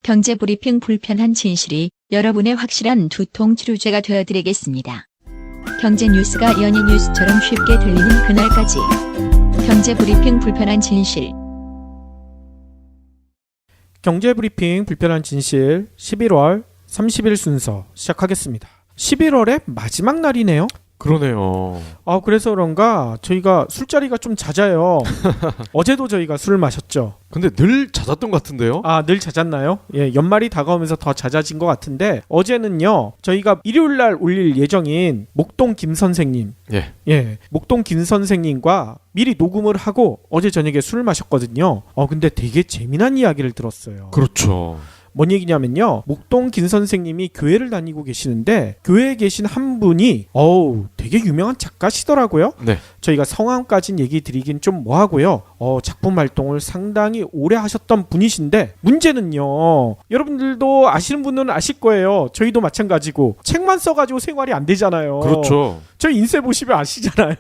경제브리핑 불편한 진실이 여러분의 확실한 두통 치료제가 되어드리겠습니다. 경제 뉴스가 연예 뉴스처럼 쉽게 들리는 그날까지. 경제브리핑 불편한 진실. 경제브리핑 불편한 진실 11월 30일 순서 시작하겠습니다. 11월의 마지막 날이네요. 그러네요. 그래서 그런가 저희가 술자리가 좀 잦아요. 어제도 저희가 술을 마셨죠. 근데 늘 잦았던 것 같은데요? 늘 잦았나요? 예, 연말이 다가오면서 더 잦아진 것 같은데 어제는요 저희가 일요일날 올릴 예정인 목동 김 선생님 목동 김 선생님과 미리 녹음을 하고 어제 저녁에 술을 마셨거든요. 근데 되게 재미난 이야기를 들었어요. 그렇죠. 뭔 얘기냐면요, 목동 김 선생님이 교회를 다니고 계시는데 교회에 계신 한 분이 되게 유명한 작가시더라고요. 네. 저희가 성함까진 얘기 드리긴 좀 뭐하고요. 작품 활동을 상당히 오래 하셨던 분이신데 문제는요, 여러분들도 아시는 분은 아실 거예요. 저희도 마찬가지고 책만 써가지고 생활이 안 되잖아요. 그렇죠. 저희 인쇄 보시면 아시잖아요.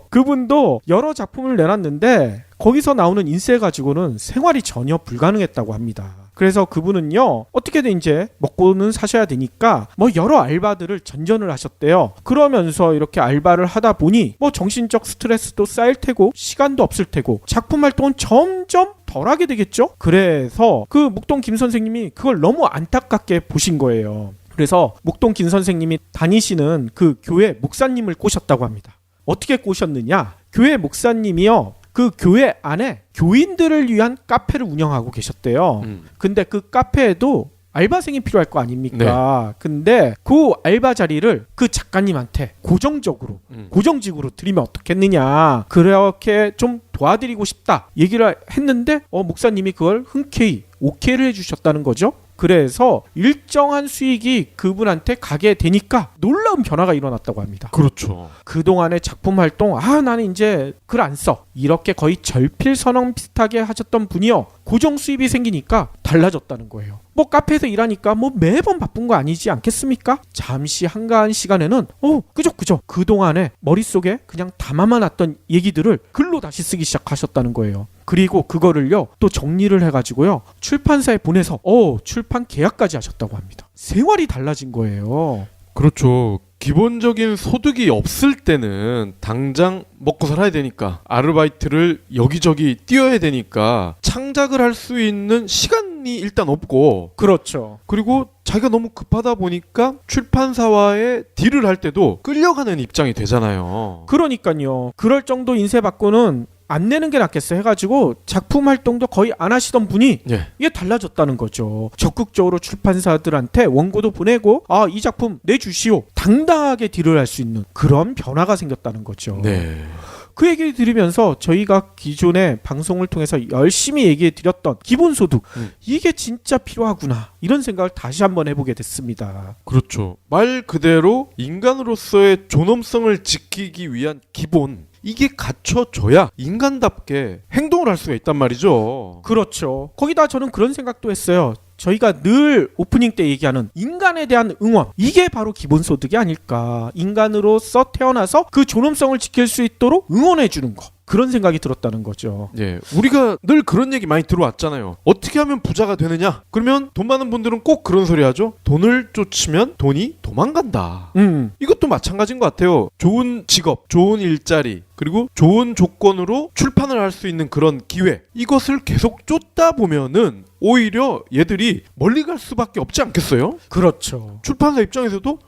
그분도 여러 작품을 내놨는데 거기서 나오는 인쇄 가지고는 생활이 전혀 불가능했다고 합니다. 그래서 그분은요, 어떻게든 이제 먹고는 사셔야 되니까 여러 알바들을 전전을 하셨대요. 그러면서 이렇게 알바를 하다 보니 정신적 스트레스도 쌓일 테고 시간도 없을 테고 작품 활동은 점점 덜하게 되겠죠. 그래서 그 목동 김 선생님이 그걸 너무 안타깝게 보신 거예요. 그래서 목동 김 선생님이 다니시는 그 교회 목사님을 꼬셨다고 합니다. 어떻게 꼬셨느냐? 교회 목사님이요, 그 교회 안에 교인들을 위한 카페를 운영하고 계셨대요. 근데 그 카페에도 알바생이 필요할 거 아닙니까? 네. 근데 그 알바 자리를 그 작가님한테 고정직으로 드리면 어떻겠느냐, 그렇게 좀 도와드리고 싶다 얘기를 했는데 목사님이 그걸 흔쾌히 오케이를 해주셨다는 거죠. 그래서 일정한 수익이 그분한테 가게 되니까 놀라운 변화가 일어났다고 합니다. 그렇죠. 그동안의 작품 활동, 나는 이제 글 안 써, 이렇게 거의 절필선언 비슷하게 하셨던 분이요, 고정 수입이 생기니까 달라졌다는 거예요. 카페에서 일하니까 매번 바쁜 거 아니지 않겠습니까? 잠시 한가한 시간에는 그저 그동안에 머릿속에 그냥 담아만 놨던 얘기들을 글로 다시 쓰기 시작하셨다는 거예요. 그리고 그거를요 또 정리를 해가지고요 출판사에 보내서 출판 계약까지 하셨다고 합니다. 생활이 달라진 거예요. 그렇죠. 기본적인 소득이 없을 때는 당장 먹고 살아야 되니까 아르바이트를 여기저기 뛰어야 되니까 창작을 할 수 있는 시간이 일단 없고, 그렇죠. 그리고 자기가 너무 급하다 보니까 출판사와의 딜을 할 때도 끌려가는 입장이 되잖아요. 그러니까요. 그럴 정도 인쇄 받고는 안 내는 게 낫겠어 해가지고 작품 활동도 거의 안 하시던 분이 이게 달라졌다는 거죠. 적극적으로 출판사들한테 원고도 보내고 이 작품 내주시오, 당당하게 딜을 할 수 있는 그런 변화가 생겼다는 거죠. 네. 그 얘기를 들으면서 저희가 기존에 방송을 통해서 열심히 얘기해 드렸던 기본소득, 이게 진짜 필요하구나, 이런 생각을 다시 한번 해보게 됐습니다. 그렇죠. 말 그대로 인간으로서의 존엄성을 지키기 위한 기본, 이게 갖춰져야 인간답게 행동을 할 수가 있단 말이죠. 그렇죠. 거기다 저는 그런 생각도 했어요. 저희가 늘 오프닝 때 얘기하는 인간에 대한 응원, 이게 바로 기본소득이 아닐까. 인간으로서 태어나서 그 존엄성을 지킬 수 있도록 응원해 주는 거, 그런 생각이 들었다는 거죠. 우리가 늘 그런 얘기 많이 들어왔잖아요. 어떻게 하면 부자가 되느냐? 그러면 돈 많은 분들은 꼭 그런 소리 하죠. 돈을 쫓으면 돈이 도망간다. 이것도 마찬가지인 것 같아요. 좋은 직업, 좋은 일자리, 그리고 좋은 조건으로 출판을 할 수 있는 그런 기회, 이것을 계속 쫓다 보면은 오히려 얘들이 멀리 갈 수밖에 없지 않겠어요? 그렇죠. 출판사 입장에서도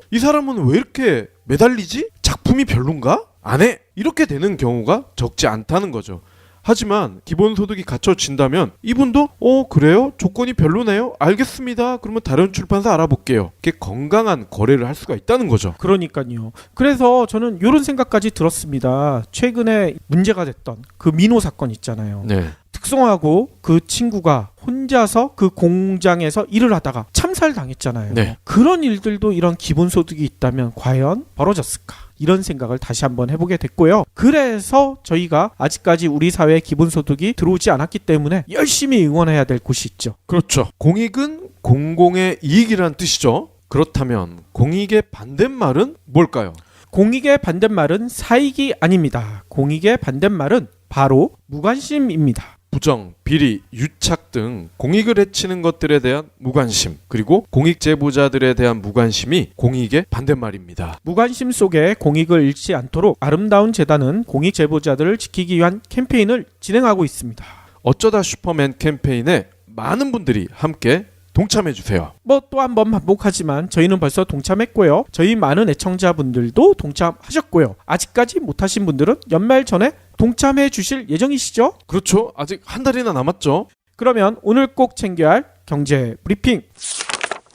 이 사람은 왜 이렇게 매달리지? 작품이 별론가? 안 해! 이렇게 되는 경우가 적지 않다는 거죠. 하지만 기본소득이 갖춰진다면 이분도 그래요? 조건이 별로네요? 알겠습니다. 그러면 다른 출판사 알아볼게요. 이렇게 건강한 거래를 할 수가 있다는 거죠. 그러니까요. 그래서 저는 이런 생각까지 들었습니다. 최근에 문제가 됐던 그 민호 사건 있잖아요. 특성화하고 그 친구가 혼자서 그 공장에서 일을 하다가 참살당했잖아요. 그런 일들도 이런 기본소득이 있다면 과연 벌어졌을까? 이런 생각을 다시 한번 해보게 됐고요. 그래서 저희가 아직까지 우리 사회에 기본소득이 들어오지 않았기 때문에 열심히 응원해야 될 곳이 있죠. 그렇죠. 공익은 공공의 이익이란 뜻이죠. 그렇다면 공익의 반대말은 뭘까요? 공익의 반대말은 사익이 아닙니다. 공익의 반대말은 바로 무관심입니다. 부정, 비리, 유착 등 공익을 해치는 것들에 대한 무관심, 그리고 공익 제보자들에 대한 무관심이 공익의 반대말입니다. 무관심 속에 공익을 잃지 않도록 아름다운 재단은 공익 제보자들을 지키기 위한 캠페인을 진행하고 있습니다. 어쩌다 슈퍼맨 캠페인에 많은 분들이 함께 동참해주세요. 뭐 또 한 번 반복하지만 저희는 벌써 동참했고요. 저희 많은 애청자분들도 동참하셨고요. 아직까지 못하신 분들은 연말 전에 동참해 주실 예정이시죠? 그렇죠. 아직 한 달이나 남았죠. 그러면 오늘 꼭 챙겨야 할 경제 브리핑.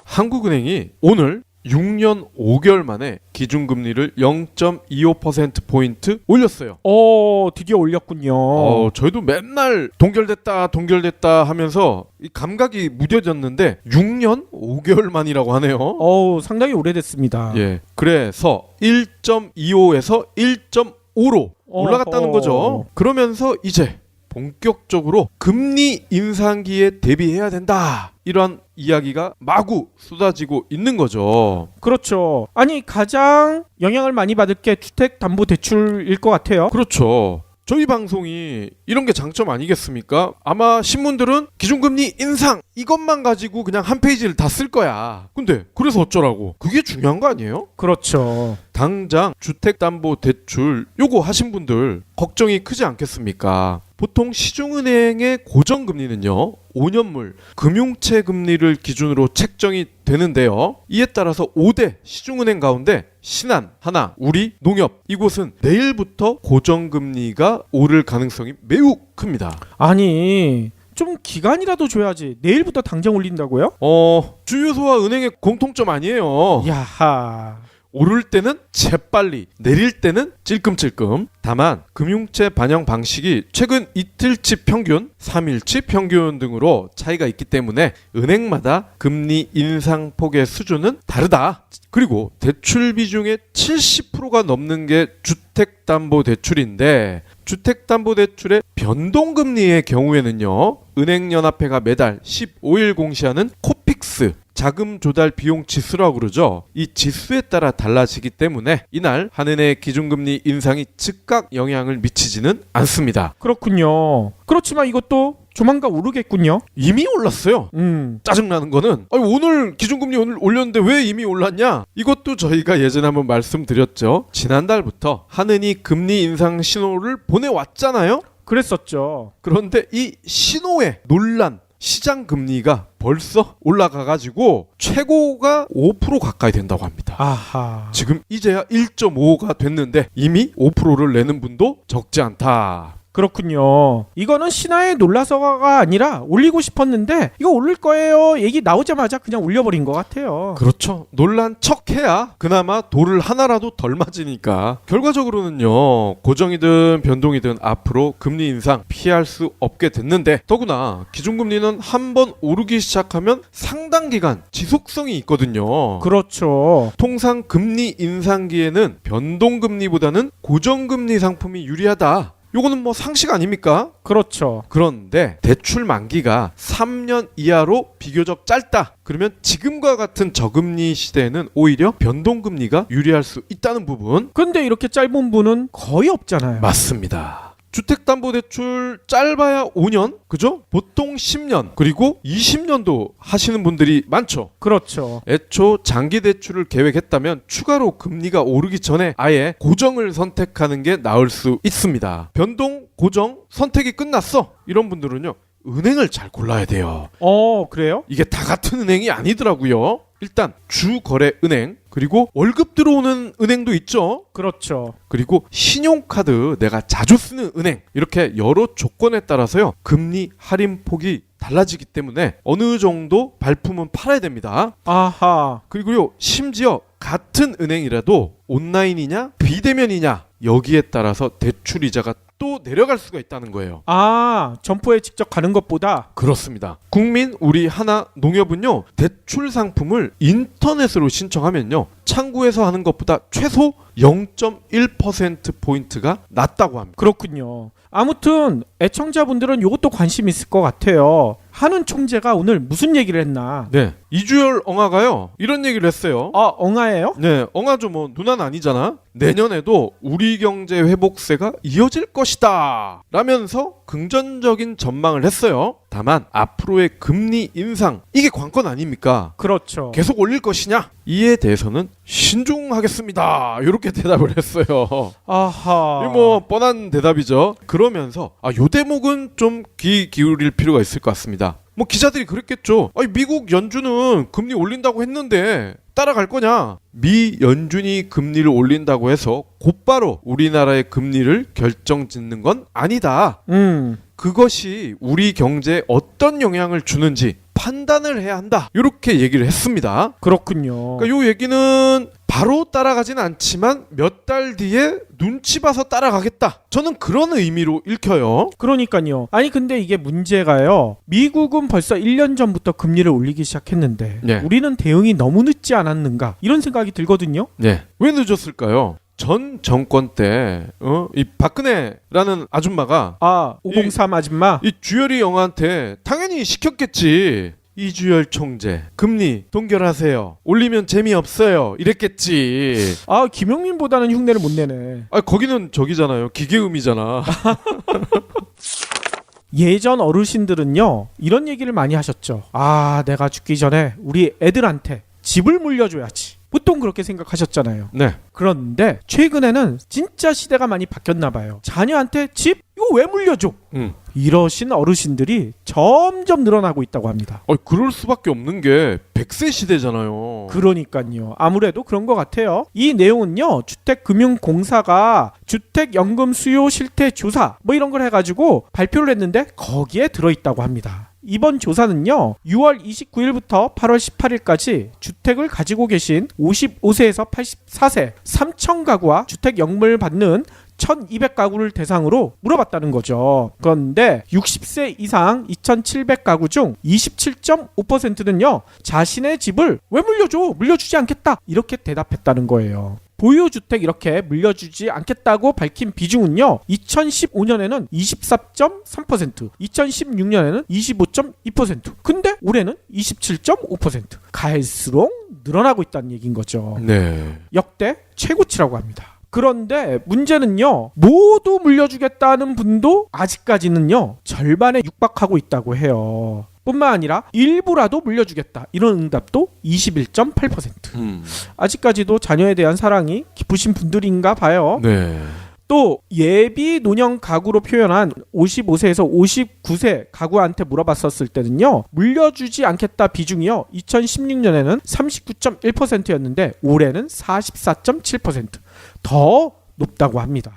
한국은행이 오늘 6년 5개월 만에 기준금리를 0.25%포인트 올렸어요. 드디어 올렸군요. 저희도 맨날 동결됐다 하면서 이 감각이 무뎌졌는데 6년 5개월 만이라고 하네요. 상당히 오래됐습니다. 예, 그래서 1.25에서 1.5로 올라갔다는 거죠. 그러면서 이제 본격적으로 금리 인상기에 대비해야 된다. 이런 이야기가 마구 쏟아지고 있는 거죠. 그렇죠. 아니 가장 영향을 많이 받을 게 주택담보대출일 것 같아요. 그렇죠. 저희 방송이 이런 게 장점 아니겠습니까? 아마 신문들은 기준금리 인상 이것만 가지고 그냥 한 페이지를 다 쓸 거야. 근데 그래서 어쩌라고? 그게 중요한 거 아니에요? 그렇죠. 당장 주택담보대출 요거 하신 분들 걱정이 크지 않겠습니까? 보통 시중은행의 고정금리는요 5년물 금융채 금리를 기준으로 책정이 되는데요. 이에 따라서 5대 시중은행 가운데 신한, 하나, 우리, 농협 이곳은 내일부터 고정금리가 오를 가능성이 매우 큽니다. 아니 좀 기간이라도 줘야지. 내일부터 당장 올린다고요? 주유소와 은행의 공통점 아니에요. 야하. 오를 때는 재빨리, 내릴 때는 찔끔찔끔. 다만 금융채 반영 방식이 최근 이틀치 평균, 3일치 평균 등으로 차이가 있기 때문에 은행마다 금리 인상 폭의 수준은 다르다. 그리고 대출 비중의 70%가 넘는 게 주택담보대출인데 주택담보대출의 변동금리의 경우에는요. 은행연합회가 매달 15일 공시하는 코픽스 자금 조달 비용 지수라고 그러죠. 이 지수에 따라 달라지기 때문에 이날 한은의 기준금리 인상이 즉각 영향을 미치지는 않습니다. 그렇군요. 그렇지만 이것도 조만간 오르겠군요. 이미 올랐어요. 짜증나는 거는 오늘 기준금리 오늘 올렸는데 왜 이미 올랐냐? 이것도 저희가 예전에 한번 말씀드렸죠. 지난달부터 한은이 금리 인상 신호를 보내왔잖아요. 그랬었죠. 그런데 이 신호의 논란 시장 금리가 벌써 올라가가지고 최고가 5% 가까이 된다고 합니다. 아하. 지금 이제야 1.5가 됐는데 이미 5%를 내는 분도 적지 않다. 그렇군요. 이거는 신화에 놀라서가 아니라 올리고 싶었는데 이거 올릴 거예요 얘기 나오자마자 그냥 올려버린 것 같아요. 그렇죠. 놀란 척해야 그나마 돌을 하나라도 덜 맞으니까. 결과적으로는요. 고정이든 변동이든 앞으로 금리 인상 피할 수 없게 됐는데 더구나 기준금리는 한번 오르기 시작하면 상당 기간 지속성이 있거든요. 그렇죠. 통상 금리 인상기에는 변동금리보다는 고정금리 상품이 유리하다. 요거는 뭐 상식 아닙니까? 그렇죠. 그런데 대출 만기가 3년 이하로 비교적 짧다. 그러면 지금과 같은 저금리 시대에는 오히려 변동금리가 유리할 수 있다는 부분. 근데 이렇게 짧은 분은 거의 없잖아요. 맞습니다. 주택담보대출 짧아야 5년, 그죠? 보통 10년, 그리고 20년도 하시는 분들이 많죠. 그렇죠. 애초 장기 대출을 계획했다면 추가로 금리가 오르기 전에 아예 고정을 선택하는 게 나을 수 있습니다. 변동, 고정, 선택이 끝났어. 이런 분들은요. 은행을 잘 골라야 돼요. 그래요? 이게 다 같은 은행이 아니더라고요. 일단 주거래은행, 그리고 월급 들어오는 은행도 있죠. 그렇죠. 그리고 신용카드 내가 자주 쓰는 은행, 이렇게 여러 조건에 따라서요 금리 할인 폭이 달라지기 때문에 어느 정도 발품은 팔아야 됩니다. 아하. 그리고요 심지어 같은 은행이라도 온라인이냐 비대면이냐 여기에 따라서 대출 이자가 또 내려갈 수가 있다는 거예요. 점포에 직접 가는 것보다. 그렇습니다. 국민 우리 하나 농협은요 대출 상품을 인터넷으로 신청하면요 창구에서 하는 것보다 최소 0.1%포인트가 낮다고 합니다. 그렇군요. 아무튼 애청자분들은 이것도 관심 있을 것 같아요. 한은 총재가 오늘 무슨 얘기를 했나? 네, 이주열 엉아가요 이런 얘기를 했어요. 아, 엉아예요? 네, 엉아죠. 뭐 누나는 아니잖아. 내년에도 우리 경제 회복세가 이어질 것이다 라면서 긍정적인 전망을 했어요. 다만 앞으로의 금리 인상 이게 관건 아닙니까? 그렇죠. 계속 올릴 것이냐? 이에 대해서는 신중하겠습니다. 이렇게 대답을 했어요. 아하. 이거 뭐 뻔한 대답이죠. 그러면서 요 대목은 좀 귀 기울일 필요가 있을 것 같습니다. 뭐 기자들이 그랬겠죠. 아니, 미국 연준은 금리 올린다고 했는데 따라갈 거냐? 미 연준이 금리를 올린다고 해서 곧바로 우리나라의 금리를 결정짓는 건 아니다. 그것이 우리 경제에 어떤 영향을 주는지 판단을 해야 한다. 이렇게 얘기를 했습니다. 그렇군요. 그러니까 요 얘기는 바로 따라가진 않지만 몇 달 뒤에 눈치 봐서 따라가겠다. 저는 그런 의미로 읽혀요. 그러니까요. 아니 근데 이게 문제가요. 미국은 벌써 1년 전부터 금리를 올리기 시작했는데 네. 우리는 대응이 너무 늦지 않았는가 이런 생각이 들거든요. 네. 왜 늦었을까요? 전 정권 때 이 박근혜라는 아줌마가 503 아줌마. 이 주열이 영화한테 당연히 시켰겠지. 이주열 총재 금리 동결하세요. 올리면 재미없어요. 이랬겠지. 김용민보다는 흉내를 못 내네. 거기는 저기잖아요. 기계음이잖아. 예전 어르신들은요 이런 얘기를 많이 하셨죠. 내가 죽기 전에 우리 애들한테 집을 물려줘야지. 보통 그렇게 생각하셨잖아요. 네. 그런데 최근에는 진짜 시대가 많이 바뀌었나 봐요. 자녀한테 집? 이거 왜 물려줘? 이러신 어르신들이 점점 늘어나고 있다고 합니다. 그럴 수밖에 없는 게 100세 시대잖아요. 그러니까요. 아무래도 그런 것 같아요. 이 내용은요. 주택금융공사가 주택연금 수요 실태 조사 뭐 이런 걸 해가지고 발표를 했는데 거기에 들어있다고 합니다. 이번 조사는요. 6월 29일부터 8월 18일까지 주택을 가지고 계신 55세에서 84세 3천 가구와 주택연금을 받는 1200가구를 대상으로 물어봤다는 거죠. 그런데 60세 이상 2700가구 중 27.5%는요. 자신의 집을 왜 물려줘? 물려주지 않겠다. 이렇게 대답했다는 거예요. 보유주택 이렇게 물려주지 않겠다고 밝힌 비중은요. 2015년에는 24.3%, 2016년에는 25.2%, 근데 올해는 27.5%. 갈수록 늘어나고 있다는 얘기인 거죠. 네. 역대 최고치라고 합니다. 그런데 문제는요. 모두 물려주겠다는 분도 아직까지는요. 절반에 육박하고 있다고 해요. 뿐만 아니라 일부라도 물려주겠다. 이런 응답도 21.8%. 아직까지도 자녀에 대한 사랑이 깊으신 분들인가 봐요. 네. 또 예비 노년 가구로 표현한 55세에서 59세 가구한테 물어봤었을 때는요. 물려주지 않겠다 비중이요. 2016년에는 39.1%였는데 올해는 44.7%. 더 높다고 합니다.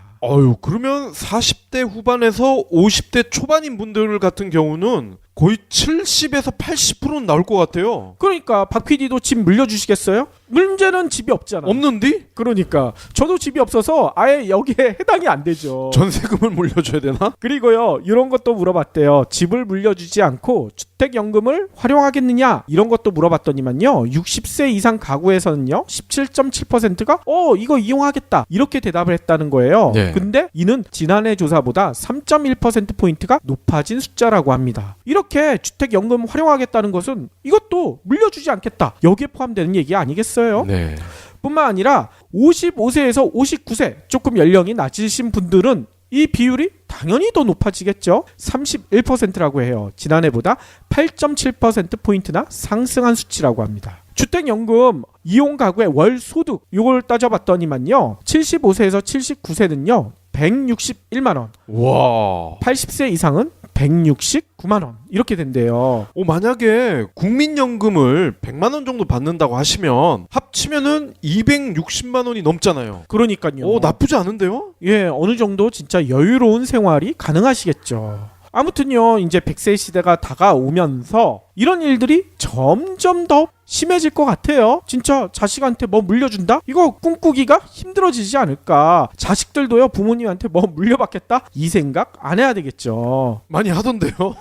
그러면 40대 후반에서 50대 초반인 분들 같은 경우는 거의 70에서 80%는 나올 것 같아요. 그러니까 박 PD도 집 물려주시겠어요? 문제는 집이 없잖아. 없는디? 그러니까 저도 집이 없어서 아예 여기에 해당이 안 되죠. 전세금을 물려줘야 되나? 그리고요 이런 것도 물어봤대요. 집을 물려주지 않고 주택연금을 활용하겠느냐 이런 것도 물어봤더니만요. 60세 이상 가구에서는요 17.7%가 이거 이용하겠다 이렇게 대답을 했다는 거예요. 네. 근데 이는 지난해 조사보다 3.1%포인트가 높아진 숫자라고 합니다. 이렇게 주택연금 활용하겠다는 것은 이것도 물려주지 않겠다 여기에 포함되는 얘기 아니겠어요? 네. 뿐만 아니라 55세에서 59세 조금 연령이 낮으신 분들은 이 비율이 당연히 더 높아지겠죠. 31%라고 해요. 지난해보다 8.7%포인트나 상승한 수치라고 합니다. 주택연금 이용 가구의 월 소득 이걸 따져봤더니만요. 75세에서 79세는요. 161만 원. 와. 80세 이상은 169만 원. 이렇게 된대요. 만약에 국민연금을 100만 원 정도 받는다고 하시면 합치면은 260만 원이 넘잖아요. 그러니까요. 나쁘지 않은데요? 예, 어느 정도 진짜 여유로운 생활이 가능하시겠죠. 아무튼요, 이제 100세 시대가 다가오면서 이런 일들이 점점 더 심해질 것 같아요. 진짜 자식한테 뭐 물려준다? 이거 꿈꾸기가 힘들어지지 않을까. 자식들도요 부모님한테 뭐 물려받겠다? 이 생각 안 해야 되겠죠. 많이 하던데요.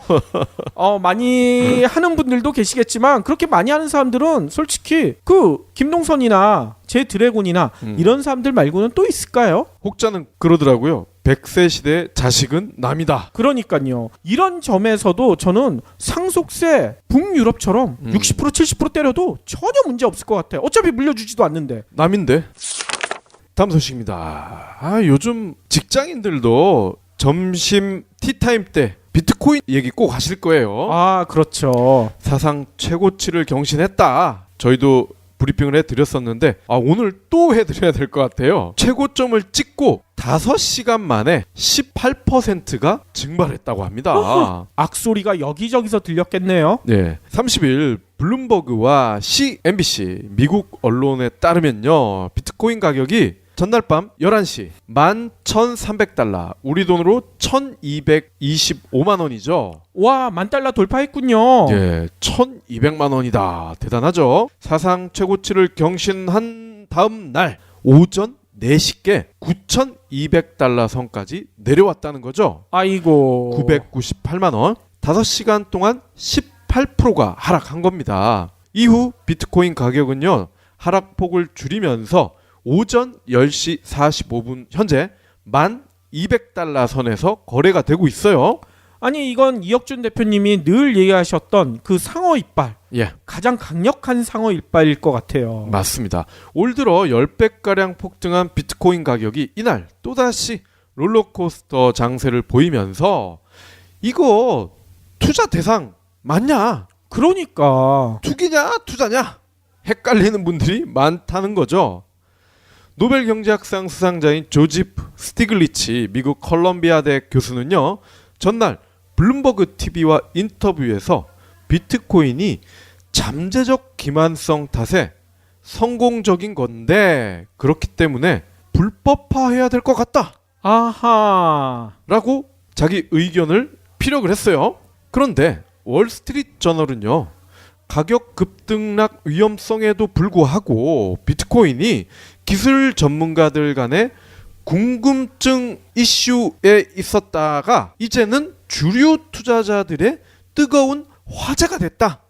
많이 하는 분들도 계시겠지만 그렇게 많이 하는 사람들은 솔직히 그 김동선이나 제 드래곤이나 이런 사람들 말고는 또 있을까요? 혹자는 그러더라고요. 100세 시대 자식은 남이다. 그러니까요. 이런 점에서도 저는 상속세 북유럽처럼 60% 70% 때려도 전혀 문제 없을 것 같아요. 어차피 물려주지도 않는데. 남인데. 다음 소식입니다. 요즘 직장인들도 점심 티타임 때 비트코인 얘기 꼭 하실 거예요. 아, 그렇죠. 사상 최고치를 경신했다. 저희도 브리핑을 해드렸었는데 오늘 또 해드려야 될 것 같아요. 최고점을 찍고 5시간 만에 18%가 증발했다고 합니다. 악소리가 여기저기서 들렸겠네요. 네, 30일 블룸버그와 CNBC 미국 언론에 따르면요, 비트코인 가격이 전날 밤 11시 11,300달러, 우리 돈으로 1,225만 원이죠. 와, $10,000 돌파했군요. 예, 1,200만 원이다. 대단하죠. 사상 최고치를 경신한 다음 날 오전 4시께 9,200달러 선까지 내려왔다는 거죠. 아이고. 998만 원. 5시간 동안 18%가 하락한 겁니다. 이후 비트코인 가격은요, 하락폭을 줄이면서 오전 10시 45분 현재 1,200달러 선에서 거래가 되고 있어요. 아니, 이건 이혁준 대표님이 늘 얘기하셨던 그 상어 이빨, 예, 가장 강력한 상어 이빨일 것 같아요. 맞습니다. 올 들어 10배가량 폭등한 비트코인 가격이 이날 또다시 롤러코스터 장세를 보이면서 이거 투자 대상 맞냐? 그러니까 투기냐 투자냐? 헷갈리는 분들이 많다는 거죠. 노벨 경제학상 수상자인 조지프 스티글리치 미국 컬럼비아 대학 교수는요, 전날 블룸버그 TV와 인터뷰에서 비트코인이 잠재적 기만성 탓에 성공적인 건데 그렇기 때문에 불법화해야 될 것 같다. 아하. 라고 자기 의견을 피력을 했어요. 그런데 월스트리트 저널은요, 가격 급등락 위험성에도 불구하고 비트코인이 기술 전문가들 간의 궁금증 이슈에 있었다가 이제는 주류 투자자들의 뜨거운 화제가 됐다.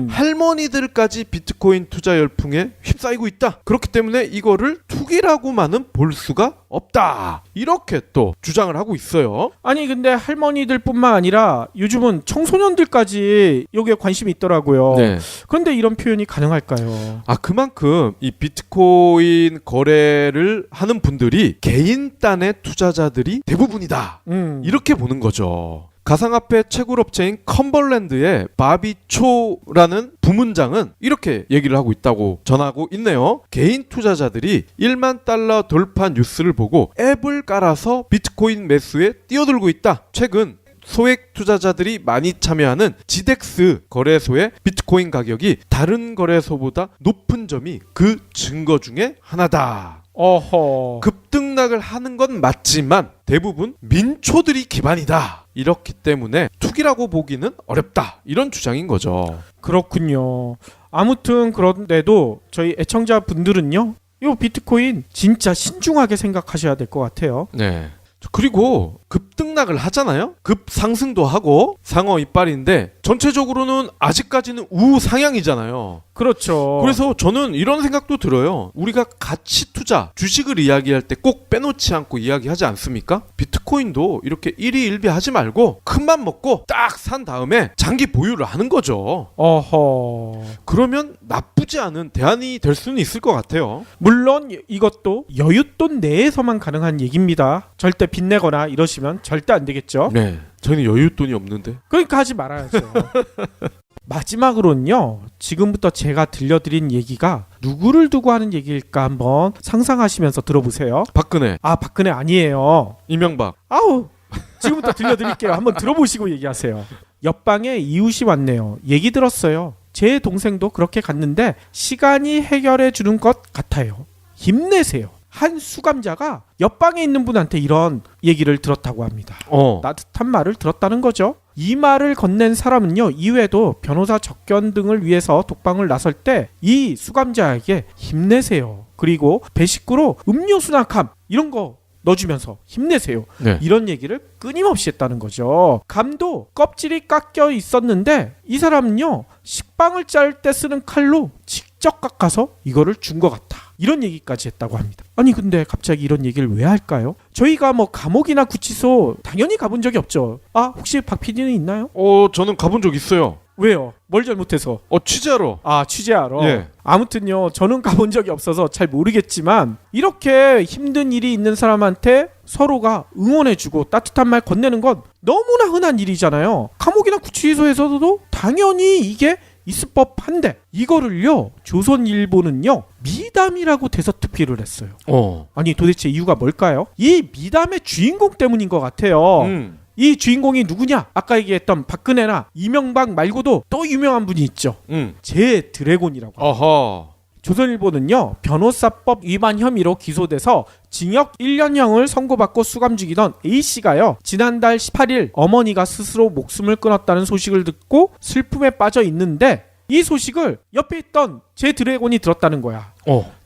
할머니들까지 비트코인 투자 열풍에 휩싸이고 있다. 그렇기 때문에 이거를 투기라고만은 볼 수가 없다. 이렇게 또 주장을 하고 있어요. 아니, 근데 할머니들뿐만 아니라 요즘은 청소년들까지 여기에 관심이 있더라고요. 네. 그런데 이런 표현이 가능할까요? 그만큼 이 비트코인 거래를 하는 분들이 개인단의 투자자들이 대부분이다. 이렇게 보는 거죠. 가상화폐 채굴업체인 컴벌랜드의 바비초라는 부문장은 이렇게 얘기를 하고 있다고 전하고 있네요. 개인 투자자들이 1만 달러 돌파 뉴스를 보고 앱을 깔아서 비트코인 매수에 뛰어들고 있다. 최근 소액 투자자들이 많이 참여하는 지덱스 거래소의 비트코인 가격이 다른 거래소보다 높은 점이 그 증거 중에 하나다. 어허. 급등락을 하는 건 맞지만 대부분 민초들이 기반이다. 이렇기 때문에 투기라고 보기는 어렵다. 이런 주장인 거죠. 그렇군요. 아무튼 그런데도 저희 애청자분들은요, 이 비트코인 진짜 신중하게 생각하셔야 될 것 같아요. 네. 그리고 급등락을 하잖아요. 급상승도 하고 상어 이빨인데 전체적으로는 아직까지는 우상향이잖아요. 그렇죠. 그래서 저는 이런 생각도 들어요. 우리가 가치 투자, 주식을 이야기할 때 꼭 빼놓지 않고 이야기하지 않습니까? 비트코인도 이렇게 일희일비하지 말고 큰맘 먹고 딱 산 다음에 장기 보유를 하는 거죠. 어허. 그러면 나쁘지 않은 대안이 될 수는 있을 것 같아요. 물론 이것도 여윳돈 내에서만 가능한 얘기입니다. 절대 빚내거나 이러시면 절대 안 되겠죠. 네. 저희는 여윳돈이 없는데. 그러니까 하지 말아야죠. 마지막으로는요, 지금부터 제가 들려드린 얘기가 누구를 두고 하는 얘기일까 한번 상상하시면서 들어보세요. 박근혜. 박근혜 아니에요. 이명박. 아우, 지금부터 들려드릴게요. 한번 들어보시고 얘기하세요. 옆방에 이웃이 왔네요. 얘기 들었어요. 제 동생도 그렇게 갔는데 시간이 해결해 주는 것 같아요. 힘내세요. 한 수감자가 옆방에 있는 분한테 이런 얘기를 들었다고 합니다. 따뜻한 말을 들었다는 거죠. 이 말을 건넨 사람은요, 이후에도 변호사 접견 등을 위해서 독방을 나설 때 이 수감자에게 힘내세요. 그리고 배식구로 음료수나 감 이런 거 넣어주면서 힘내세요. 네. 이런 얘기를 끊임없이 했다는 거죠. 감도 껍질이 깎여 있었는데 이 사람은요, 식빵을 짤 때 쓰는 칼로 직접 깎아서 이거를 준 것 같다. 이런 얘기까지 했다고 합니다. 아니 근데 갑자기 이런 얘기를 왜 할까요? 저희가 뭐 감옥이나 구치소 당연히 가본 적이 없죠. 아 혹시 박 PD는 있나요? 저는 가본 적 있어요. 왜요? 뭘 잘못해서? 취재하러. 아 취재하러? 예. 아무튼요 저는 가본 적이 없어서 잘 모르겠지만 이렇게 힘든 일이 있는 사람한테 서로가 응원해주고 따뜻한 말 건네는 건 너무나 흔한 일이잖아요. 감옥이나 구치소에서도 당연히 이게 있을 법한데 이거를요 조선일보는요 미담이라고 대서특필을 했어요. 아니 도대체 이유가 뭘까요? 이 미담의 주인공 때문인 것 같아요. 이 주인공이 누구냐? 아까 얘기했던 박근혜나 이명박 말고도 또 유명한 분이 있죠. 제 드래곤이라고. 어허. 조선일보는요 변호사법 위반 혐의로 기소돼서 징역 1년형을 선고받고 수감 중이던 A씨가요 지난달 18일 어머니가 스스로 목숨을 끊었다는 소식을 듣고 슬픔에 빠져 있는데 이 소식을 옆에 있던 제 드래곤이 들었다는 거야.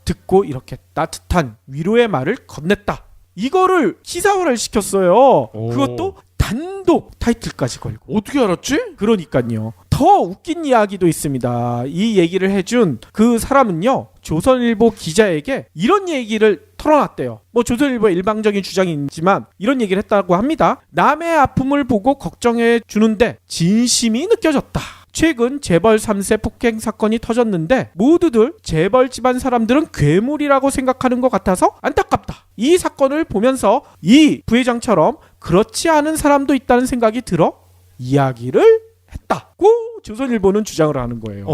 듣고 이렇게 따뜻한 위로의 말을 건넸다. 이거를 기사화를 시켰어요. 그것도 단독 타이틀까지 걸고. 어떻게 알았지? 그러니까요. 더 웃긴 이야기도 있습니다. 이 얘기를 해준 그 사람은요 조선일보 기자에게 이런 얘기를 털어놨대요. 뭐 조선일보의 일방적인 주장이지만 이런 얘기를 했다고 합니다. 남의 아픔을 보고 걱정해 주는데 진심이 느껴졌다. 최근 재벌 3세 폭행 사건이 터졌는데 모두들 재벌 집안 사람들은 괴물이라고 생각하는 것 같아서 안타깝다. 이 사건을 보면서 이 부회장처럼 그렇지 않은 사람도 있다는 생각이 들어 이야기를 했다고 조선일보는 주장을 하는 거예요.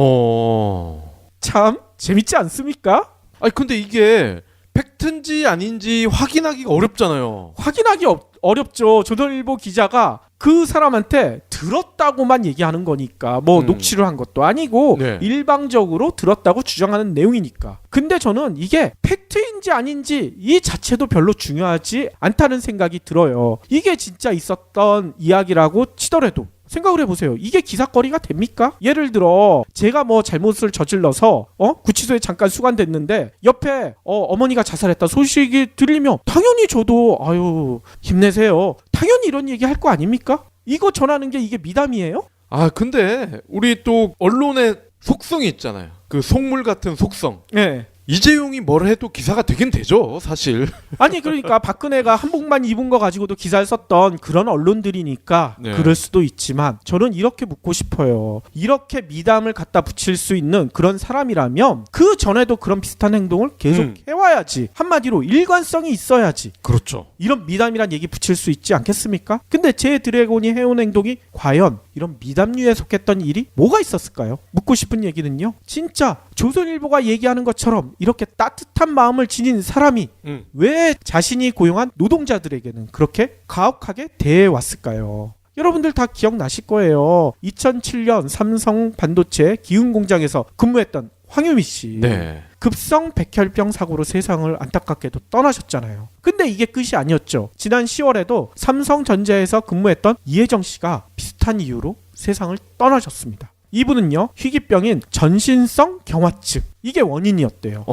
참 재밌지 않습니까? 아니 근데 이게 팩트인지 아닌지 확인하기가 어렵잖아요. 확인하기 어렵죠. 조선일보 기자가 그 사람한테 들었다고만 얘기하는 거니까 뭐 녹취를 한 것도 아니고 네. 일방적으로 들었다고 주장하는 내용이니까. 근데 저는 이게 팩트인지 아닌지 이 자체도 별로 중요하지 않다는 생각이 들어요. 이게 진짜 있었던 이야기라고 치더라도 생각을 해보세요. 이게 기사거리가 됩니까? 예를 들어 제가 뭐 잘못을 저질러서 구치소에 잠깐 수감됐는데 옆에 어머니가 자살했다 소식이 들리면 당연히 저도 아유 힘내세요. 당연히 이런 얘기 할 거 아닙니까? 이거 전하는 게 이게 미담이에요? 아 근데 우리 또 언론의 속성이 있잖아요. 그 속물 같은 속성. 네. 이재용이 뭘 해도 기사가 되긴 되죠 사실. 아니 그러니까 박근혜가 한복만 입은 거 가지고도 기사를 썼던 그런 언론들이니까 네. 그럴 수도 있지만 저는 이렇게 묻고 싶어요. 이렇게 미담을 갖다 붙일 수 있는 그런 사람이라면 그 전에도 그런 비슷한 행동을 계속 해와야지. 한마디로 일관성이 있어야지. 그렇죠. 이런 미담이란 얘기 붙일 수 있지 않겠습니까? 근데 제 드래곤이 해온 행동이 과연 이런 미담류에 속했던 일이 뭐가 있었을까요? 묻고 싶은 얘기는요. 진짜 조선일보가 얘기하는 것처럼 이렇게 따뜻한 마음을 지닌 사람이 왜 자신이 고용한 노동자들에게는 그렇게 가혹하게 대해왔을까요? 여러분들 다 기억나실 거예요. 2007년 삼성 반도체 기흥 공장에서 근무했던 황유미 씨. 네. 급성 백혈병 사고로 세상을 안타깝게도 떠나셨잖아요. 근데 이게 끝이 아니었죠. 지난 10월에도 삼성전자에서 근무했던 이혜정 씨가 비슷한 이유로 세상을 떠나셨습니다. 이분은요 희귀병인 전신성 경화증 이게 원인이었대요.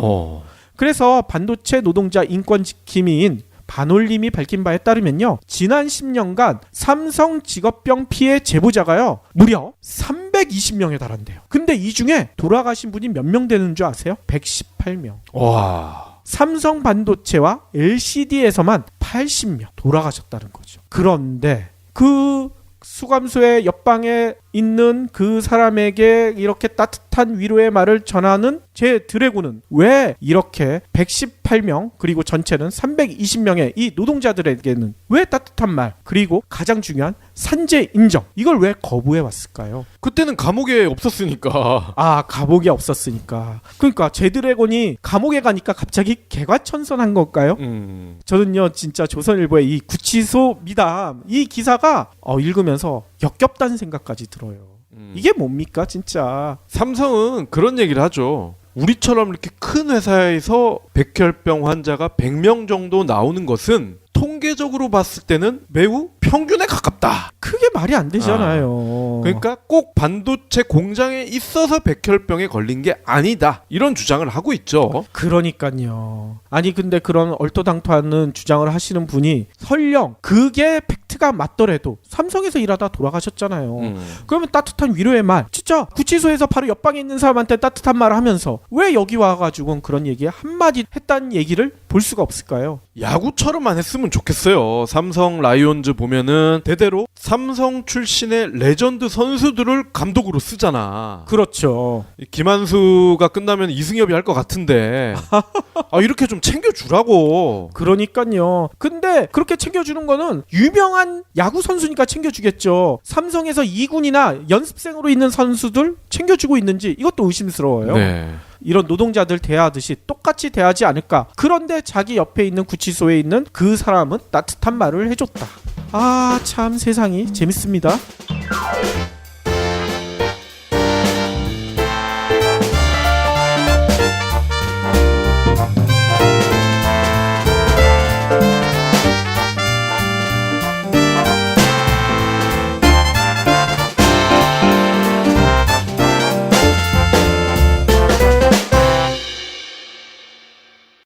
그래서 반도체 노동자 인권 지킴이인 반올림이 밝힌 바에 따르면요 지난 10년간 삼성 직업병 피해 제보자가요 무려 320명에 달한대요. 근데 이 중에 돌아가신 분이 몇 명 되는 줄 아세요? 118명. 와. 삼성 반도체와 LCD에서만 80명 돌아가셨다는 거죠. 그런데 그 수감소의 옆방에 있는 그 사람에게 이렇게 따뜻한 위로의 말을 전하는 제 드래곤은 왜 이렇게 118명 그리고 전체는 320명의 이 노동자들에게는 왜 따뜻한 말 그리고 가장 중요한 산재 인정 이걸 왜 거부해 왔을까요? 그때는 감옥에 없었으니까. 아 감옥이 없었으니까. 그러니까 제 드래곤이 감옥에 가니까 갑자기 개과천선한 걸까요? 저는요 진짜 조선일보의 이 구치소 미담 이 기사가 읽으면서 역겹다는 생각까지 들어요. 이게 뭡니까 진짜. 삼성은 그런 얘기를 하죠. 우리처럼 이렇게 큰 회사에서 백혈병 환자가 100명 정도 나오는 것은 통계적으로 봤을 때는 매우 평균에 가깝다. 그게 말이 안 되잖아요. 그러니까 꼭 반도체 공장에 있어서 백혈병에 걸린 게 아니다. 이런 주장을 하고 있죠. 그러니까요. 아니 근데 그런 얼토당토하는 주장을 하시는 분이 설령 그게 팩트가 맞더라도 삼성에서 일하다 돌아가셨잖아요. 그러면 따뜻한 위로의 말, 진짜 구치소에서 바로 옆방에 있는 사람한테 따뜻한 말을 하면서 왜 여기 와가지고 그런 얘기 한마디 했다는 얘기를 볼 수가 없을까요? 야구처럼만 했으면 좋겠어요. 삼성 라이온즈 보면은 대대로 삼성 출신의 레전드 선수들을 감독으로 쓰잖아. 그렇죠. 김한수가 끝나면 이승엽이 할 것 같은데 이렇게 좀 챙겨주라고. 그러니까요. 근데 그렇게 챙겨주는 거는 유명한 야구 선수니까 챙겨주겠죠. 삼성에서 2군이나 연습생으로 있는 선수들 챙겨주고 있는지 이것도 의심스러워요. 네. 이런 노동자들 대하듯이 똑같이 대하지 않을까. 그런데 자기 옆에 있는 구치소에 있는 그 사람은 따뜻한 말을 해줬다. 아, 참 세상이 재밌습니다.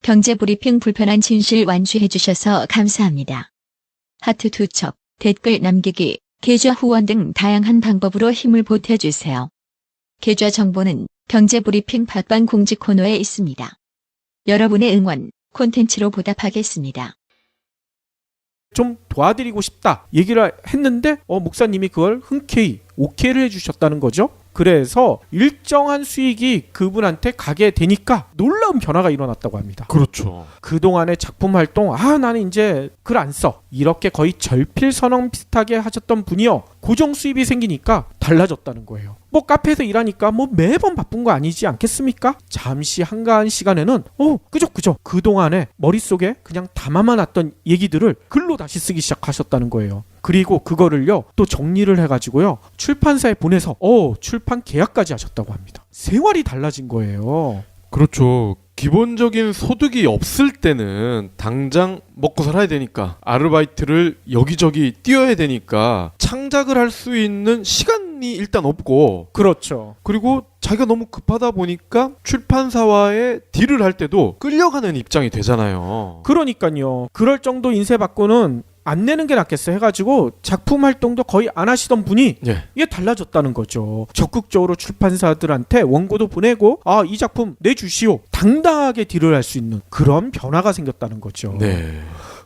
경제브리핑 불편한 진실 완주해주셔서 감사합니다. 하트 2첩, 댓글 남기기, 계좌 후원 등 다양한 방법으로 힘을 보태주세요. 계좌 정보는 경제브리핑 팟빵 공지 코너에 있습니다. 여러분의 응원, 콘텐츠로 보답하겠습니다. 좀 도와드리고 싶다 얘기를 했는데 목사님이 그걸 흔쾌히 오케이를 해주셨다는 거죠. 그래서 일정한 수익이 그분한테 가게 되니까 놀라운 변화가 일어났다고 합니다. 그렇죠. 그동안의 작품 활동 나는 이제 글 안 써 이렇게 거의 절필선언 비슷하게 하셨던 분이요, 고정 수입이 생기니까 달라졌다는 거예요. 뭐 카페에서 일하니까 뭐 매번 바쁜 거 아니지 않겠습니까? 잠시 한가한 시간에는 그죠 그동안에 머릿속에 그냥 담아만 놨던 얘기들을 글로 다시 쓰기 시작하셨다는 거예요. 그리고 그거를요 또 정리를 해가지고요 출판사에 보내서 출판 계약까지 하셨다고 합니다. 생활이 달라진 거예요. 그렇죠. 기본적인 소득이 없을 때는 당장 먹고 살아야 되니까 아르바이트를 여기저기 뛰어야 되니까 창작을 할 수 있는 시간이 일단 없고, 그렇죠. 그리고 자기가 너무 급하다 보니까 출판사와의 딜을 할 때도 끌려가는 입장이 되잖아요. 그러니까요. 그럴 정도 인쇄 받고는 안 내는 게 낫겠어 해가지고 작품 활동도 거의 안 하시던 분이 이게 달라졌다는 거죠. 적극적으로 출판사들한테 원고도 보내고 이 작품 내주시오 당당하게 딜을 할 수 있는 그런 변화가 생겼다는 거죠. 네.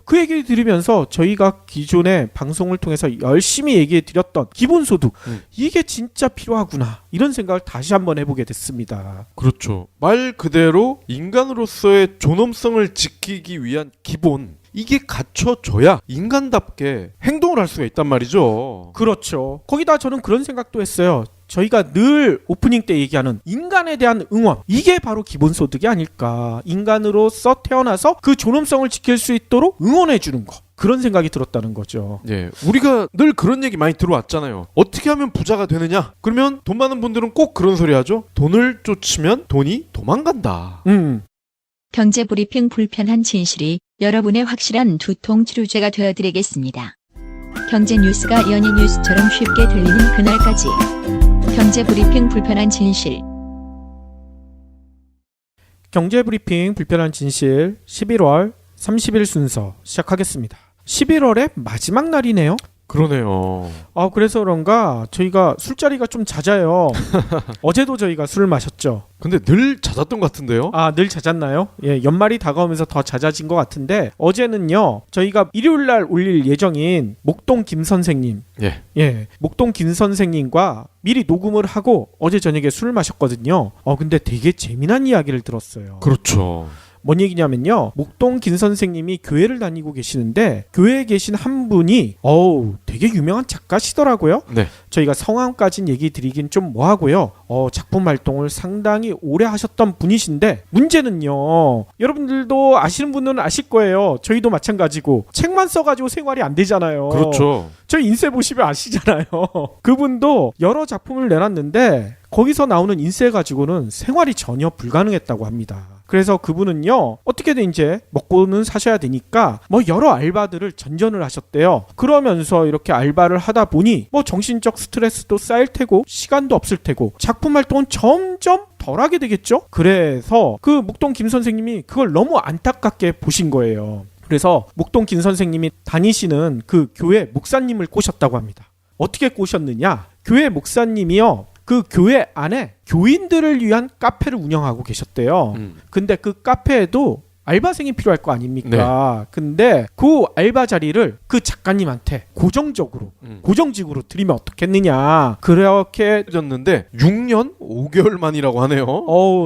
그 얘기를 들으면서 저희가 기존에 방송을 통해서 열심히 얘기해 드렸던 기본소득 이게 진짜 필요하구나 이런 생각을 다시 한번 해보게 됐습니다. 그렇죠. 말 그대로 인간으로서의 존엄성을 지키기 위한 기본, 이게 갖춰져야 인간답게 행동을 할 수가 있단 말이죠. 그렇죠. 거기다 저는 그런 생각도 했어요. 저희가 늘 오프닝 때 얘기하는 인간에 대한 응원, 이게 바로 기본소득이 아닐까. 인간으로서 태어나서 그 존엄성을 지킬 수 있도록 응원해 주는 거, 그런 생각이 들었다는 거죠. 예, 우리가 늘 그런 얘기 많이 들어왔잖아요. 어떻게 하면 부자가 되느냐? 그러면 돈 많은 분들은 꼭 그런 소리 하죠. 돈을 쫓으면 돈이 도망간다. 경제브리핑 불편한 진실이 여러분의 확실한 두통 치료제가 되어드리겠습니다. 경제 뉴스가 연예 뉴스처럼 쉽게 들리는 그날까지. 경제브리핑 불편한 진실. 경제브리핑 불편한 진실 11월 30일 순서 시작하겠습니다. 11월의 마지막 날이네요. 그러네요. 그래서 그런가 저희가 술자리가 좀 잦아요. 어제도 저희가 술을 마셨죠. 근데 늘 잦았던 것 같은데요? 늘 잦았나요? 예, 연말이 다가오면서 더 잦아진 것 같은데 어제는요 저희가 일요일날 올릴 예정인 목동 김 선생님, 목동 김 선생님과 미리 녹음을 하고 어제 저녁에 술을 마셨거든요. 근데 되게 재미난 이야기를 들었어요. 그렇죠. 뭔 얘기냐면요, 목동 김 선생님이 교회를 다니고 계시는데 교회에 계신 한 분이 되게 유명한 작가시더라고요. 네. 저희가 성함까진 얘기 드리긴 좀 뭐하고요. 작품 활동을 상당히 오래 하셨던 분이신데 문제는요, 여러분들도 아시는 분은 아실 거예요. 저희도 마찬가지고 책만 써가지고 생활이 안 되잖아요. 그렇죠. 저희 인쇄 보시면 아시잖아요. 그분도 여러 작품을 내놨는데 거기서 나오는 인쇄 가지고는 생활이 전혀 불가능했다고 합니다. 그래서 그분은요, 어떻게든 이제 먹고는 사셔야 되니까 뭐 여러 알바들을 전전을 하셨대요. 그러면서 이렇게 알바를 하다 보니 뭐 정신적 스트레스도 쌓일 테고 시간도 없을 테고 작품 활동은 점점 덜하게 되겠죠. 그래서 그 묵동 김 선생님이 그걸 너무 안타깝게 보신 거예요. 그래서 묵동 김 선생님이 다니시는 그 교회 목사님을 꼬셨다고 합니다. 어떻게 꼬셨느냐? 교회 목사님이요, 그 교회 안에 교인들을 위한 카페를 운영하고 계셨대요. 근데 그 카페에도 알바생이 필요할 거 아닙니까? 근데 그 알바 자리를 그 작가님한테 고정적으로 고정직으로 드리면 어떻겠느냐, 그렇게 졌는데 6년 5개월 만이라고 하네요.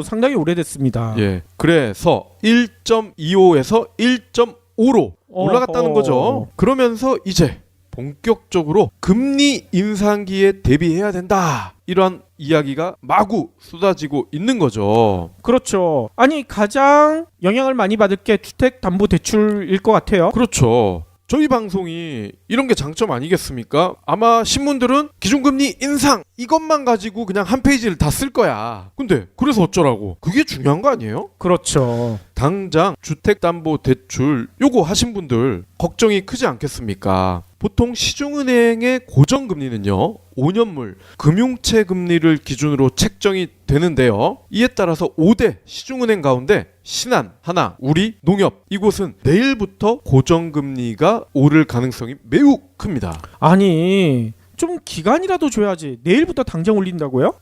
상당히 오래됐습니다. 예. 그래서 1.25에서 1.5로 올라갔다는 거죠. 그러면서 이제 본격적으로 금리 인상기에 대비해야 된다, 이런 이야기가 마구 쏟아지고 있는 거죠. 그렇죠. 아니, 가장 영향을 많이 받을 게 주택담보대출일 것 같아요. 그렇죠. 저희 방송이 이런 게 장점 아니겠습니까? 아마 신문들은 기준금리 인상 이것만 가지고 그냥 한 페이지를 다 쓸 거야. 근데 그래서 어쩌라고? 그게 중요한 거 아니에요? 그렇죠. 당장 주택담보대출 요거 하신 분들 걱정이 크지 않겠습니까? 보통 시중은행의 고정금리는요, 5년물 금융채 금리를 기준으로 책정이 되는데요. 이에 따라서 5대 시중은행 가운데 신한, 하나, 우리, 농협, 이곳은 내일부터 고정금리가 오를 가능성이 매우 큽니다. 아니, 좀 기간이라도 줘야지. 내일부터 당장 올린다고요?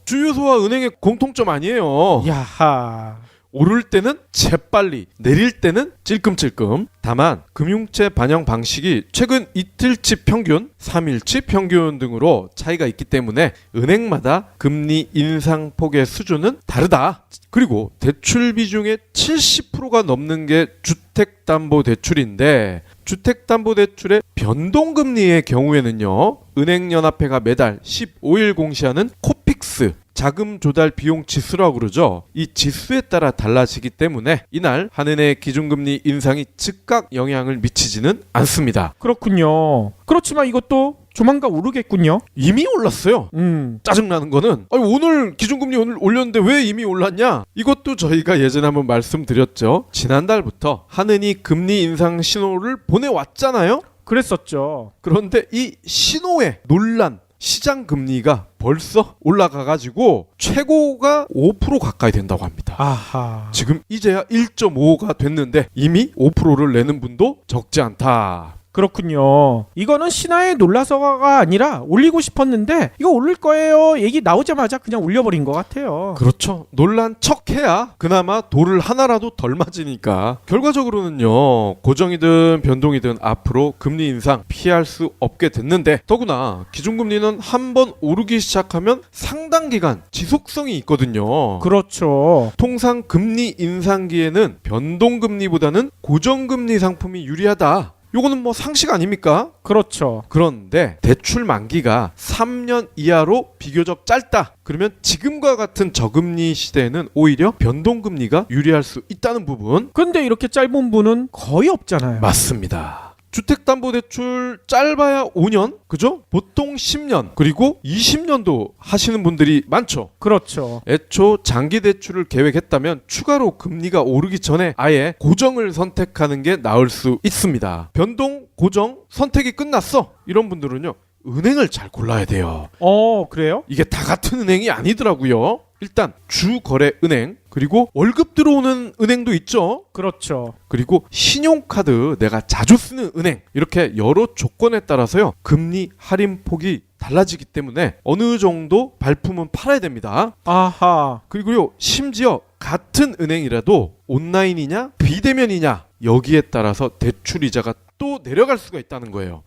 주유소와 은행의 공통점 아니에요. 야하. 오를 때는 재빨리, 내릴 때는 찔끔찔끔. 다만 금융채 반영 방식이 최근 이틀치 평균, 3일치 평균 등으로 차이가 있기 때문에 은행마다 금리 인상폭의 수준은 다르다. 그리고 대출 비중의 70%가 넘는 게 주택담보대출인데, 주택담보대출의 변동금리의 경우에는요, 은행연합회가 매달 15일 공시하는 코픽스 자금 조달 비용 지수라고 그러죠. 이 지수에 따라 달라지기 때문에 이날 한은의 기준금리 인상이 즉각 영향을 미치지는 않습니다. 그렇군요. 그렇지만 이것도 조만간 오르겠군요. 이미 올랐어요. 짜증나는 거는 오늘 기준금리 오늘 올렸는데 왜 이미 올랐냐? 이것도 저희가 예전에 한번 말씀드렸죠. 지난달부터 한은이 금리 인상 신호를 보내왔잖아요. 그랬었죠. 그런데 이 신호의 논란, 시장 금리가 벌써 올라가가지고 최고가 5% 가까이 된다고 합니다. 아하. 지금 이제야 1.5가 됐는데 이미 5%를 내는 분도 적지 않다. 그렇군요. 이거는 신화에 놀라서가 아니라 올리고 싶었는데 이거 올릴 거예요 얘기 나오자마자 그냥 올려버린 것 같아요. 그렇죠. 놀란 척해야 그나마 돌을 하나라도 덜 맞으니까. 결과적으로는요, 고정이든 변동이든 앞으로 금리 인상 피할 수 없게 됐는데, 더구나 기준금리는 한번 오르기 시작하면 상당 기간 지속성이 있거든요. 그렇죠. 통상 금리 인상기에는 변동금리보다는 고정금리 상품이 유리하다. 요거는 뭐 상식 아닙니까? 그렇죠. 그런데 대출 만기가 3년 이하로 비교적 짧다. 그러면 지금과 같은 저금리 시대에는 오히려 변동금리가 유리할 수 있다는 부분. 근데 이렇게 짧은 분은 거의 없잖아요. 맞습니다. 주택담보대출 짧아야 5년, 그죠? 보통 10년, 그리고 20년도 하시는 분들이 많죠. 그렇죠. 애초 장기 대출을 계획했다면 추가로 금리가 오르기 전에 아예 고정을 선택하는 게 나을 수 있습니다. 변동, 고정, 선택이 끝났어. 이런 분들은요, 은행을 잘 골라야 돼요. 그래요? 이게 다 같은 은행이 아니더라고요. 일단 주거래은행, 그리고 월급 들어오는 은행도 있죠. 그렇죠. 그리고 신용카드 내가 자주 쓰는 은행, 이렇게 여러 조건에 따라서요, 금리 할인폭이 달라지기 때문에 어느 정도 발품은 팔아야 됩니다. 아하. 그리고요, 심지어 같은 은행이라도 온라인이냐 비대면이냐, 여기에 따라서 대출 이자가 또 내려갈 수가 있다는 거예요.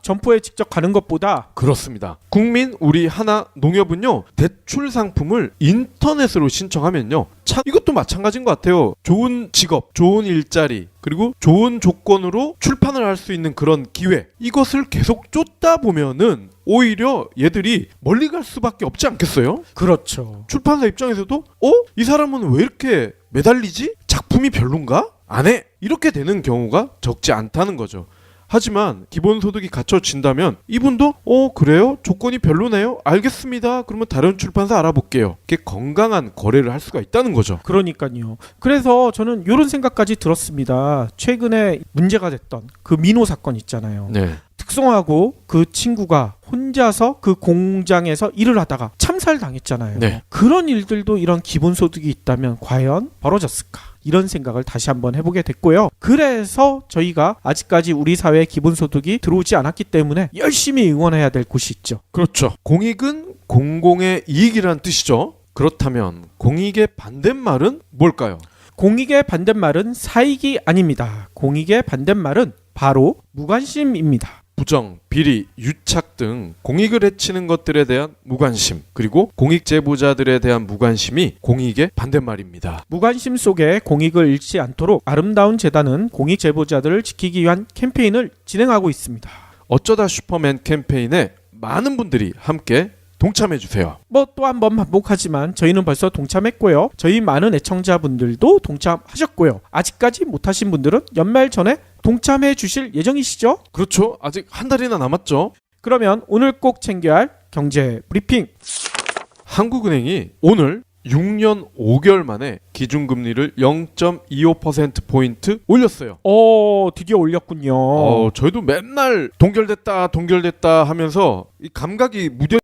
점포에 직접 가는 것보다. 그렇습니다. 국민 우리 하나 농협은요, 대출 상품을 인터넷으로 신청하면요, 참 이것도 마찬가지인 것 같아요. 좋은 직업, 좋은 일자리, 그리고 좋은 조건으로 출판을 할 수 있는 그런 기회, 이것을 계속 쫓다 보면은 오히려 얘들이 멀리 갈 수밖에 없지 않겠어요? 그렇죠. 출판사 입장에서도 이 사람은 왜 이렇게 매달리지? 작품이 별론가? 안 해. 이렇게 되는 경우가 적지 않다는 거죠. 하지만 기본소득이 갖춰진다면 이분도 그래요? 조건이 별로네요? 알겠습니다. 그러면 다른 출판사 알아볼게요. 이렇게 건강한 거래를 할 수가 있다는 거죠. 그러니까요. 그래서 저는 이런 생각까지 들었습니다. 최근에 문제가 됐던 그 민호 사건 있잖아요. 네. 특성하고 그 친구가 혼자서 그 공장에서 일을 하다가 참살당했잖아요. 네. 그런 일들도 이런 기본소득이 있다면 과연 벌어졌을까? 이런 생각을 다시 한번 해보게 됐고요. 그래서 저희가 아직까지 우리 사회에 기본소득이 들어오지 않았기 때문에 열심히 응원해야 될 곳이 있죠. 그렇죠. 공익은 공공의 이익이란 뜻이죠. 그렇다면 공익의 반대말은 뭘까요? 공익의 반대말은 사익이 아닙니다. 공익의 반대말은 바로 무관심입니다. 부정, 비리, 유착 등 공익을 해치는 것들에 대한 무관심, 그리고 공익 제보자들에 대한 무관심이 공익의 반대말입니다. 무관심 속에 공익을 잃지 않도록 아름다운 재단은 공익 제보자들을 지키기 위한 캠페인을 진행하고 있습니다. 어쩌다 슈퍼맨 캠페인에 많은 분들이 함께 동참해주세요. 또 한 번 반복하지만 저희는 벌써 동참했고요. 저희 많은 애청자분들도 동참하셨고요. 아직까지 못하신 분들은 연말 전에 동참해 주실 예정이시죠? 그렇죠. 아직 한 달이나 남았죠. 그러면 오늘 꼭 챙겨야 할 경제 브리핑. 한국은행이 오늘 6년 5개월 만에 기준금리를 0.25%포인트 올렸어요. 드디어 올렸군요. 저희도 맨날 동결됐다 하면서 이 감각이 무뎌